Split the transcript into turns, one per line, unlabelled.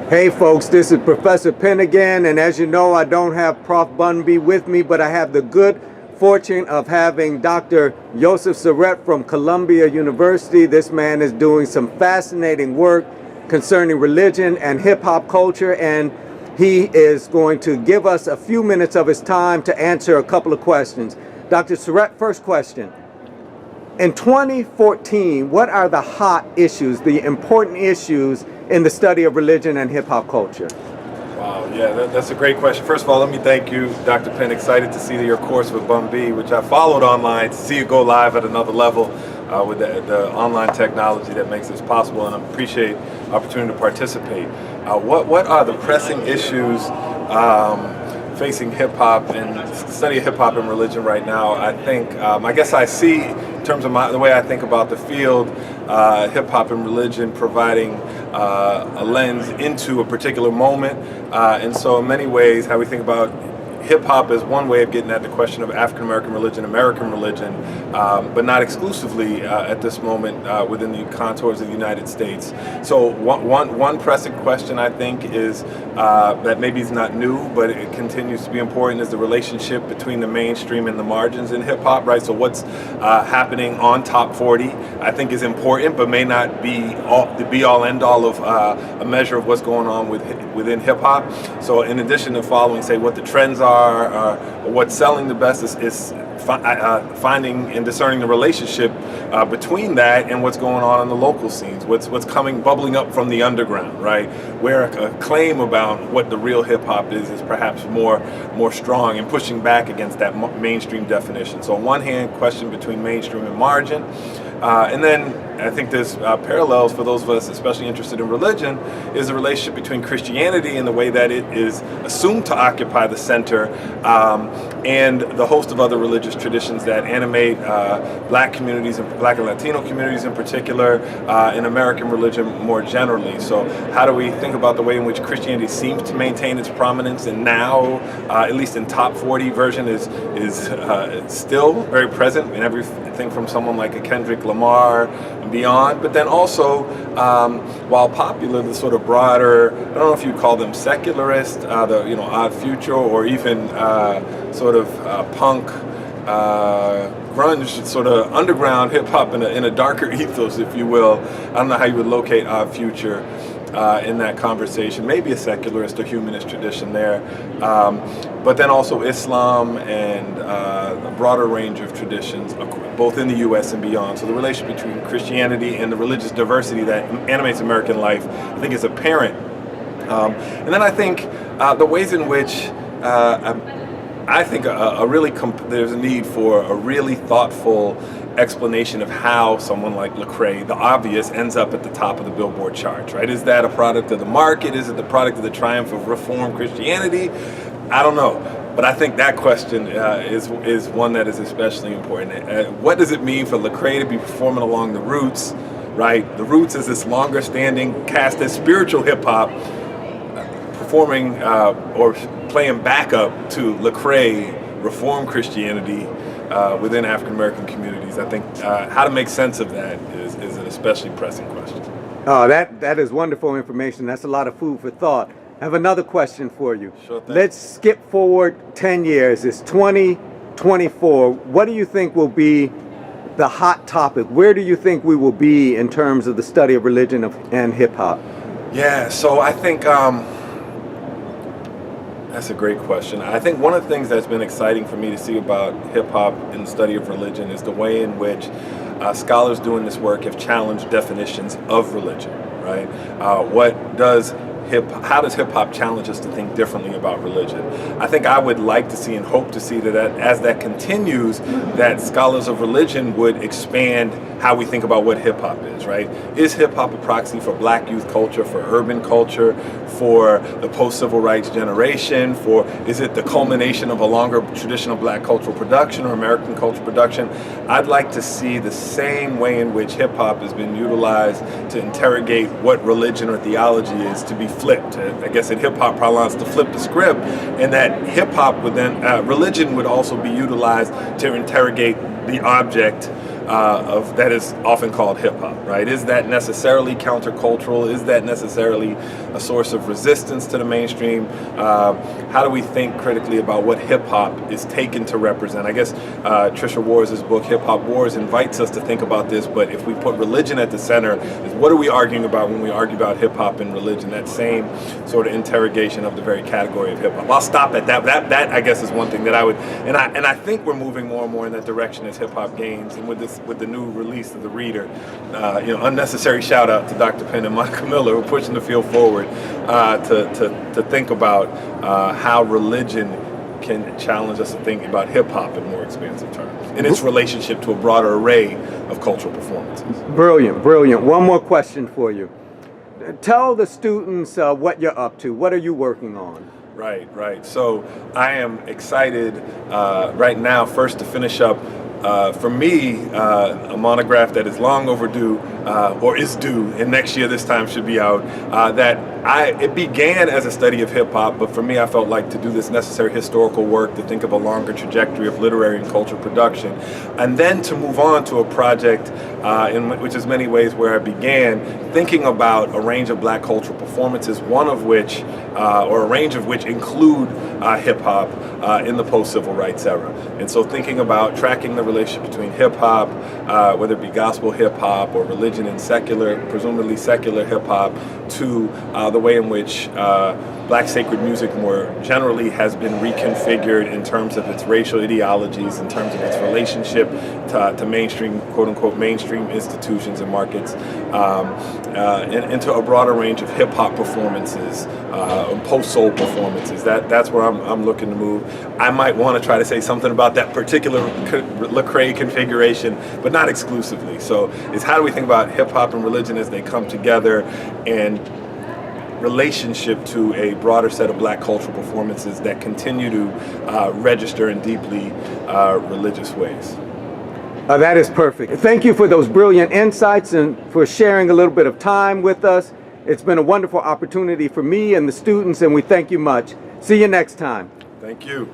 Hey folks, this is Professor Pinn again, and as you know, I don't have Prof. Bunby with me, but I have the good fortune of having Dr. Joseph Surratt from Columbia University. This man is doing some fascinating work concerning religion and hip-hop culture, and he is going to give us a few minutes of his time to answer a couple of questions. Dr. Surratt, first question. In 2014, what are the hot issues, the important issues in the study of religion and hip-hop culture?
Wow, yeah, that's a great question. First of all, let me thank you, Dr. Pinn. Excited to see your course with Bunby, which I followed online, to see you go live at another level with the online technology that makes this possible, and I appreciate the opportunity to participate. What are the pressing issues facing hip-hop and study of hip-hop and religion right now? I think, I guess I see, in terms of the way I think about the field, hip-hop and religion providing a lens into a particular moment. And so in many ways, how we think about hip-hop is one way of getting at the question of African-American religion, American religion, but not exclusively at this moment within the contours of the United States. So one pressing question, I think, is that maybe is not new, but it continues to be important, is the relationship between the mainstream and the margins in hip-hop, right? So what's happening on Top 40, I think, is important, but may not be the be-all, end-all of a measure of what's going on within hip-hop. So in addition to following, say, what the trends are, what's selling the best is finding and discerning the relationship between that and what's going on in the local scenes, what's bubbling up from the underground, right? Where a claim about what the real hip hop is perhaps more strong and pushing back against that mainstream definition. So on one hand, question between mainstream and margin, and then I think there's parallels for those of us especially interested in religion, is the relationship between Christianity and the way that it is assumed to occupy the center, and the host of other religious traditions that animate black communities, and black and Latino communities in particular, and American religion more generally. So how do we think about the way in which Christianity seems to maintain its prominence, and now, at least in Top 40 version, is still very present in everything from someone like a Kendrick Lamar and beyond, but then also, while popular, the sort of broader, I don't know if you call them secularist, the Odd Future, or even sort of punk, grunge, sort of underground hip hop in a darker ethos, if you will. I don't know how you would locate Odd Future in that conversation. Maybe a secularist or humanist tradition there, but then also Islam and a broader range of traditions, both in the U.S. and beyond. So the relationship between Christianity and the religious diversity that animates American life, I think, is apparent. And then I think the ways in which I think there's a need for a really thoughtful explanation of how someone like Lecrae, the obvious, ends up at the top of the Billboard charts, right? Is that a product of the market? Is it the product of the triumph of Reformed Christianity? I don't know. But I think that question is one that is especially important. What does it mean for Lecrae to be performing along the Roots, right? The Roots is this longer standing cast as spiritual hip hop, performing or playing backup to Lecrae, Reformed Christianity within African American communities. I think how to make sense of that is an especially pressing question.
Oh, that is wonderful information. That's a lot of food for thought. I have another question for you.
Sure thing.
Let's skip forward 10 years. It's 2024. What do you think will be the hot topic? Where do you think we will be in terms of the study of religion and hip hop?
Yeah, so I think that's a great question. I think one of the things that's been exciting for me to see about hip hop and the study of religion is the way in which scholars doing this work have challenged definitions of religion, right? How does hip hop challenge us to think differently about religion? I think I would like to see and hope to see that as that continues, that scholars of religion would expand how we think about what hip hop is, right? Is hip hop a proxy for black youth culture, for urban culture, for the post-civil rights generation, is it the culmination of a longer traditional black cultural production or American cultural production? I'd like to see the same way in which hip hop has been utilized to interrogate what religion or theology is to be flipped. I guess in hip hop parlance, to flip the script, and that hip hop would then, religion would also be utilized to interrogate the object that is often called hip hop, right? Is that necessarily countercultural? Is that necessarily a source of resistance to the mainstream? How do we think critically about what hip hop is taken to represent? I guess Trisha Wars' book, Hip Hop Wars, invites us to think about this, but if we put religion at the center, is what are we arguing about when we argue about hip hop and religion? That same sort of interrogation of the very category of hip hop. I'll stop at that. That I guess is one thing that I would, and I think we're moving more and more in that direction as hip hop gains, and with the new release of The Reader, unnecessary shout out to Dr. Pinn and Monica Miller, who are pushing the field forward to think about how religion can challenge us to think about hip hop in more expansive terms, in its relationship to a broader array of cultural performances.
Brilliant, brilliant. One more question for you. Tell the students what you're up to. What are you working on?
Right. So I am excited right now, first to finish up, for me, a monograph that is long overdue, or is due, and next year this time should be out, it began as a study of hip hop, but for me I felt like to do this necessary historical work, to think of a longer trajectory of literary and cultural production, and then to move on to a project which is many ways where I began, thinking about a range of black cultural performances, one of which, or a range of which include hip hop in the post-civil rights era. And so thinking about tracking the relationship between hip hop, whether it be gospel hip hop or religion and secular, presumably secular hip hop, to the way in which black sacred music more generally has been reconfigured in terms of its racial ideologies, in terms of its relationship to mainstream, quote unquote, mainstream institutions and markets, and into a broader range of hip hop performances, post-soul performances. That's where I'm looking to move. I might want to try to say something about that particular Lecrae configuration, but not exclusively. So it's how do we think about hip hop and religion as they come together, and relationship to a broader set of black cultural performances that continue to register in deeply religious ways.
That is perfect. Thank you for those brilliant insights and for sharing a little bit of time with us. It's been a wonderful opportunity for me and the students, and we thank you much. See you next time.
Thank you.